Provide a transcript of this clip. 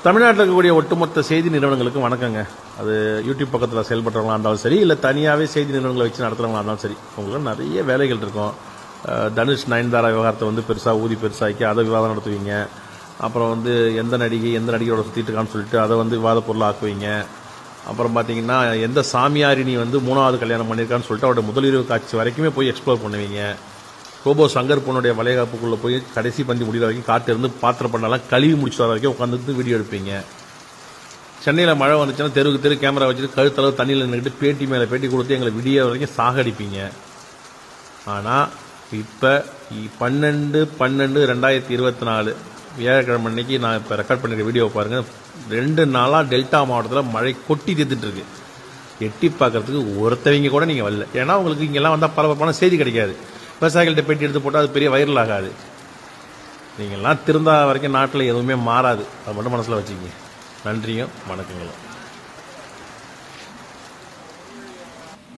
தமிழ்நாட்டில் இருக்கக்கூடிய ஒட்டுமொத்த செய்தி நிறுவனங்களுக்கு வணக்கங்க. அது யூடியூப் பக்கத்தில் செயல்படுறவங்களா இருந்தாலும் சரி, இல்லை தனியாகவே செய்தி நிறுவனங்களை வச்சு நடத்துகிறவங்களா இருந்தாலும் சரி, உங்களுக்கு நிறைய வேலைகள் இருக்கும். தனுஷ் நயன்தாரா விவகாரத்தை வந்து பெருசாக பெருசாக்கி அதை விவாதம் நடத்துவீங்க. அப்புறம் வந்து எந்த நடிகையோட சுற்றிட்டு இருக்கான்னு சொல்லிட்டு அதை வந்து விவாத பொருளாக ஆக்குவீங்க. அப்புறம் பார்த்தீங்கன்னா எந்த சாமியாரினி வந்து 3வது கல்யாணம் பண்ணியிருக்கான்னு சொல்லிட்டு அவரோட முதலிரவு காட்சி வரைக்குமே போய் எக்ஸ்ப்ளோர் பண்ணுவீங்க. ரோபோ சங்கர் பொண்ணுடைய வளைகாப்புக்குள்ளே போய் கடைசி பந்தி முடிகிற வரைக்கும் காட்டு இருந்து பாத்திரம் பண்ணலாம் கழுவி முடிச்சு வர வரைக்கும் உட்காந்துட்டு வீடியோ எடுப்பீங்க. சென்னையில் மழை வந்துச்சுன்னா தெரு கேமரா வச்சுட்டு கழுத்தளவு தண்ணியில் நின்றுக்கிட்டு பேட்டி மேலே பேட்டி கொடுத்து எங்களை விடிய வரைக்கும் சாகடிப்பீங்க. ஆனால் இப்போ 12/12/2024 வியாழக்கிழமை அன்னைக்கு நான் இப்போ ரெக்கார்ட் பண்ணிருக்க வீடியோ பாருங்கள். 2 நாளாக டெல்டா மாவட்டத்தில் மழை கொட்டி தீர்த்துட்டு இருக்கு. எட்டி பார்க்கறதுக்கு ஒருத்தவங்க கூட நீங்கள் வரல. ஏன்னா உங்களுக்கு இங்கெல்லாம் வந்தால் பரபரப்பான செய்தி கிடைக்காது. விவசாயிகள்கிட்ட பேட்டி எடுத்து போட்டால் அது பெரிய வைரல் ஆகாது. நீங்கள்லாம் திருந்தா வரைக்கும் நாட்டில் எதுவுமே மாறாது. அது மட்டும் மனசில் வச்சுக்கிங்க. நன்றியும் வணக்கங்களும்.